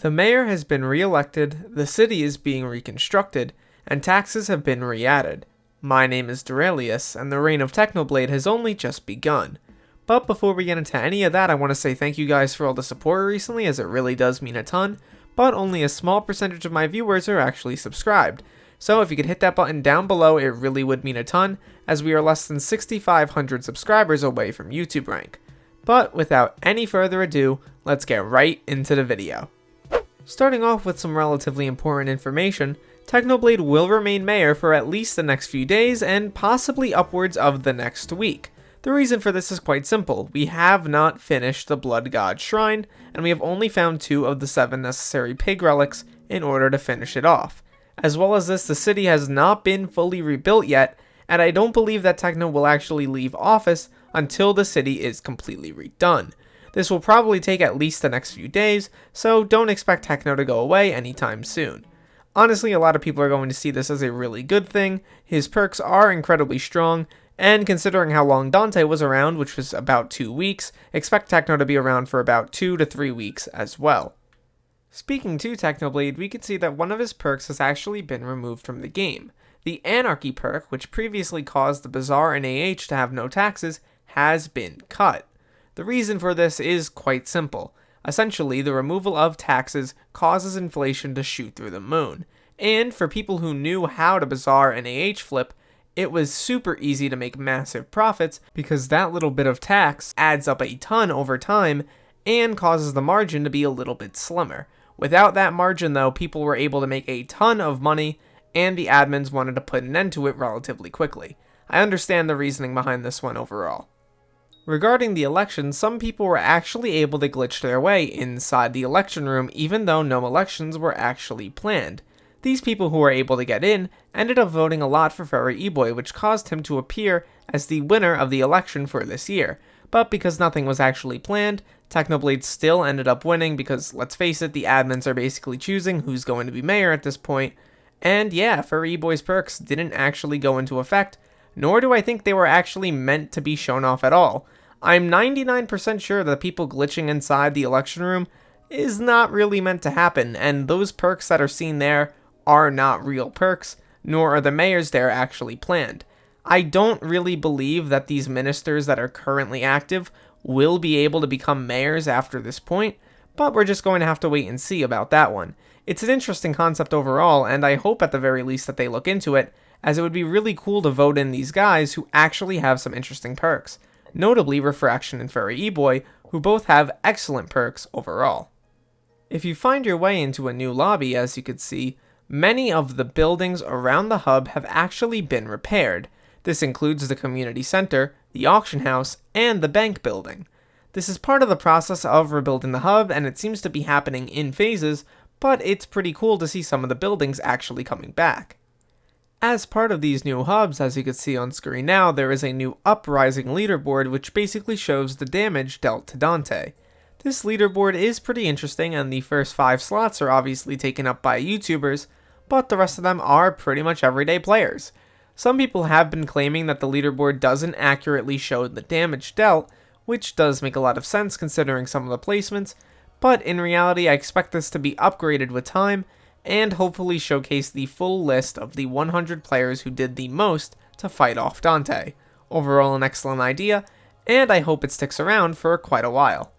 The mayor has been re-elected, the city is being reconstructed, and taxes have been re-added. My name is Derailious, and the reign of Technoblade has only just begun. But before we get into any of that, I want to say thank you guys for all the support recently, as it really does mean a ton, but only a small percentage of my viewers are actually subscribed. So if you could hit that button down below, it really would mean a ton, as we are less than 6,500 subscribers away from YouTube rank. But without any further ado, let's get right into the video. Starting off with some relatively important information, Technoblade will remain mayor for at least the next few days and possibly upwards of the next week. The reason for this is quite simple. We have not finished the Blood God Shrine, and we have only found 2 of the 7 necessary pig relics in order to finish it off. As well as this, the city has not been fully rebuilt yet, and I don't believe that Techno will actually leave office until the city is completely redone. This will probably take at least the next few days, so don't expect Techno to go away anytime soon. Honestly, a lot of people are going to see this as a really good thing. His perks are incredibly strong, and considering how long Dante was around, which was about 2 weeks, expect Techno to be around for about 2 to 3 weeks as well. Speaking to Technoblade, we can see that one of his perks has actually been removed from the game. The Anarchy perk, which previously caused the Bazaar and AH to have no taxes, has been cut. The reason for this is quite simple. Essentially, the removal of taxes causes inflation to shoot through the moon. And for people who knew how to Bazaar and AH flip, it was super easy to make massive profits because that little bit of tax adds up a ton over time and causes the margin to be a little bit slimmer. Without that margin though, people were able to make a ton of money and the admins wanted to put an end to it relatively quickly. I understand the reasoning behind this one overall. Regarding the election, some people were actually able to glitch their way inside the election room even though no elections were actually planned. These people who were able to get in ended up voting a lot for Arekkusu, which caused him to appear as the winner of the election for this year. But because nothing was actually planned, Technoblade still ended up winning because, let's face it, the admins are basically choosing who's going to be mayor at this point. And yeah, Arekkusu's perks didn't actually go into effect, nor do I think they were actually meant to be shown off at all. I'm 99% sure that people glitching inside the election room is not really meant to happen, and those perks that are seen there are not real perks, nor are the mayors there actually planned. I don't really believe that these ministers that are currently active will be able to become mayors after this point, but we're just going to have to wait and see about that one. It's an interesting concept overall, and I hope at the very least that they look into it, as it would be really cool to vote in these guys who actually have some interesting perks. Notably Refraction and Arekkusu, who both have excellent perks overall. If you find your way into a new lobby, as you can see, many of the buildings around the hub have actually been repaired. This includes the community center, the auction house, and the bank building. This is part of the process of rebuilding the hub, and it seems to be happening in phases, but it's pretty cool to see some of the buildings actually coming back. As part of these new hubs, as you can see on screen now, there is a new Uprising leaderboard which basically shows the damage dealt to Dante. This leaderboard is pretty interesting, and the first 5 slots are obviously taken up by YouTubers, but the rest of them are pretty much everyday players. Some people have been claiming that the leaderboard doesn't accurately show the damage dealt, which does make a lot of sense considering some of the placements, but in reality I expect this to be upgraded with time, and hopefully showcase the full list of the 100 players who did the most to fight off Dante. Overall an excellent idea, and I hope it sticks around for quite a while.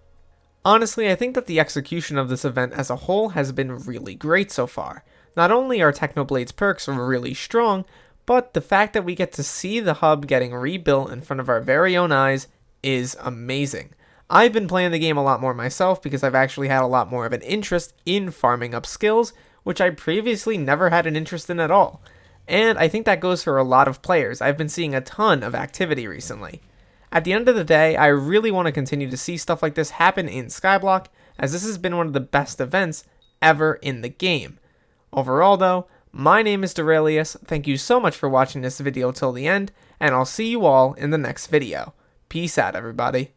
Honestly, I think that the execution of this event as a whole has been really great so far. Not only are Technoblade's perks really strong, but the fact that we get to see the hub getting rebuilt in front of our very own eyes is amazing. I've been playing the game a lot more myself because I've actually had a lot more of an interest in farming up skills, which I previously never had an interest in at all. And I think that goes for a lot of players. I've been seeing a ton of activity recently. At the end of the day, I really want to continue to see stuff like this happen in Skyblock, as this has been one of the best events ever in the game. Overall though, my name is Derailious, thank you so much for watching this video till the end, and I'll see you all in the next video. Peace out everybody.